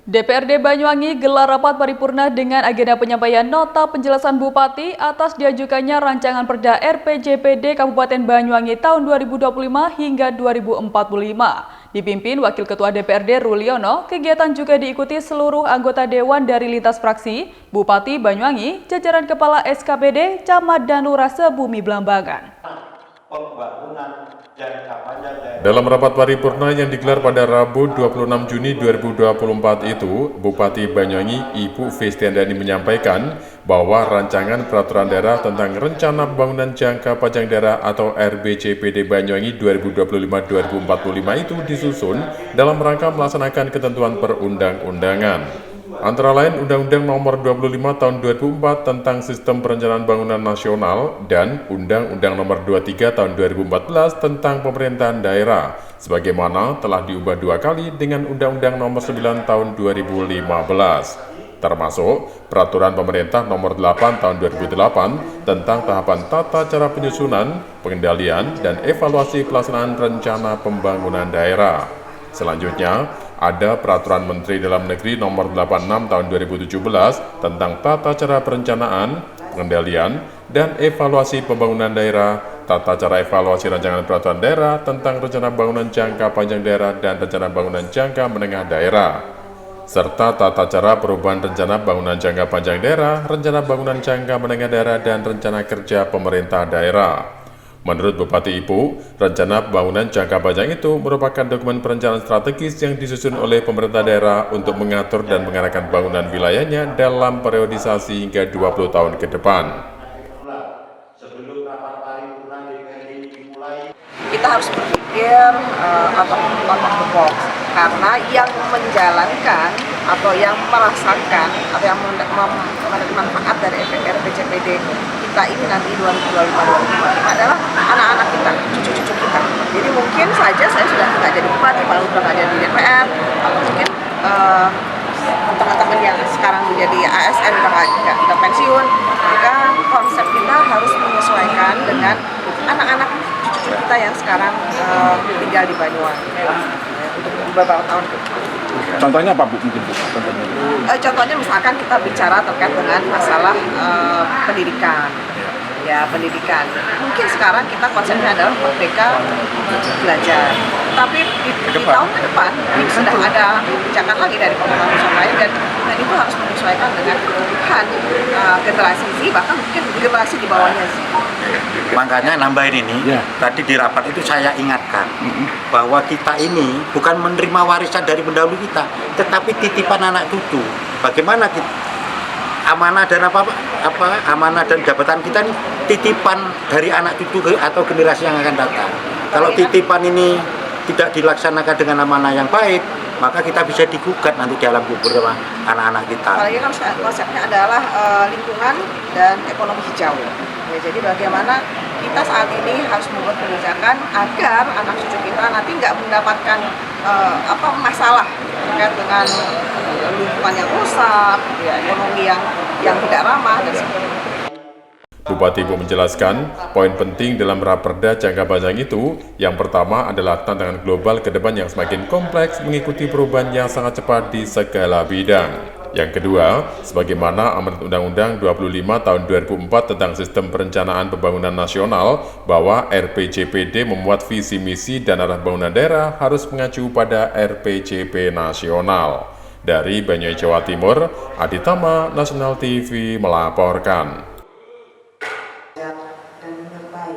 DPRD Banyuwangi gelar rapat paripurna dengan agenda penyampaian nota penjelasan Bupati atas diajukannya rancangan Perda RPJPD Kabupaten Banyuwangi tahun 2025 hingga 2045. Dipimpin Wakil Ketua DPRD Ruliono, kegiatan juga diikuti seluruh anggota Dewan dari lintas fraksi, Bupati Banyuwangi, jajaran Kepala SKPD, Camat dan Lurah sebumi Blambangan. Dalam rapat paripurna yang digelar pada Rabu 26 Juni 2024 itu, Bupati Banyuwangi Ibu Festiandani menyampaikan bahwa rancangan peraturan daerah tentang Rencana Pembangunan Jangka Panjang Daerah atau RPJPD Banyuwangi 2025-2045 itu disusun dalam rangka melaksanakan ketentuan perundang-undangan. Antara lain Undang-Undang Nomor 25 Tahun 2004 tentang Sistem Perencanaan Bangunan Nasional dan Undang-Undang Nomor 23 Tahun 2014 tentang Pemerintahan Daerah, sebagaimana telah diubah 2 kali dengan Undang-Undang Nomor 9 Tahun 2015, termasuk Peraturan Pemerintah Nomor 8 Tahun 2008 tentang tahapan tata cara penyusunan, pengendalian, dan evaluasi pelaksanaan rencana pembangunan daerah. Selanjutnya, ada Peraturan Menteri Dalam Negeri Nomor 86 Tahun 2017 tentang tata cara perencanaan, pengendalian, dan evaluasi pembangunan daerah, tata cara evaluasi rancangan peraturan daerah tentang rencana bangunan jangka panjang daerah dan rencana bangunan jangka menengah daerah, serta tata cara perubahan rencana bangunan jangka panjang daerah, rencana bangunan jangka menengah daerah, dan rencana kerja pemerintah daerah. Menurut Bupati Ibu, rencana pembangunan jangka panjang itu merupakan dokumen perencanaan strategis yang disusun oleh pemerintah daerah untuk mengatur dan mengarahkan bangunan wilayahnya dalam periodisasi hingga 20 tahun ke depan. Kita harus berpikir out of the box, karena yang menjalankan atau yang merasakan atau yang menerima manfaat dari RPJPD kita ini nanti 2025 adalah anak-anak kita, cucu-cucu kita. Jadi mungkin saja saya sudah tidak jadi bupati, malah sudah tidak jadi DPR, atau mungkin teman-teman yang sekarang menjadi ASN udah pensiun. Maka konsep kita harus menyesuaikan dengan anak-anak cucu kita yang sekarang tinggal di Banyuwangi untuk beberapa tahun ke depan. Contohnya apa Bu? Mungkin Bu? Contohnya misalkan kita bicara terkait dengan masalah pendidikan. Ya, pendidikan. Mungkin sekarang kita konsepnya adalah merdeka belajar. Tapi di tahun ke depan ini sudah ada kebijakan lagi dari pemerintah pusat lain, dan itu harus menyesuaikan dengan kebutuhan generasi Z, bahkan mungkin generasi di bawahnya Z. Makanya nambahin ini, tadi di rapat itu saya ingatkan bahwa kita ini bukan menerima warisan dari pendahulu kita, tetapi titipan anak cucu. Bagaimana kita amanah dan amanah dan jabatan kita ini titipan dari anak cucu atau generasi yang akan datang. Kalau titipan ini tidak dilaksanakan dengan amanah yang baik, maka kita bisa digugat nanti dalam kubur sama anak-anak kita. Apalagi kan konsepnya adalah lingkungan dan ekonomi hijau. Ya, jadi bagaimana kita saat ini harus membuat kebijakan agar anak cucu kita nanti nggak mendapatkan masalah terkait dengan lingkungan yang rusak, ya, ekonomi yang tidak ramah, dan sebagainya. Bupati Ibu menjelaskan, poin penting dalam Raperda jangka panjang itu, yang pertama adalah tantangan global ke depan yang semakin kompleks mengikuti perubahan yang sangat cepat di segala bidang. Yang kedua, sebagaimana amanat Undang-Undang 25 Tahun 2004 tentang Sistem Perencanaan Pembangunan Nasional, bahwa RPJPD memuat visi misi dan arah pembangunan daerah harus mengacu pada RPJP nasional. Dari Banyuwangi, Jawa Timur, Aditama, Nasional TV melaporkan. Dan menyertai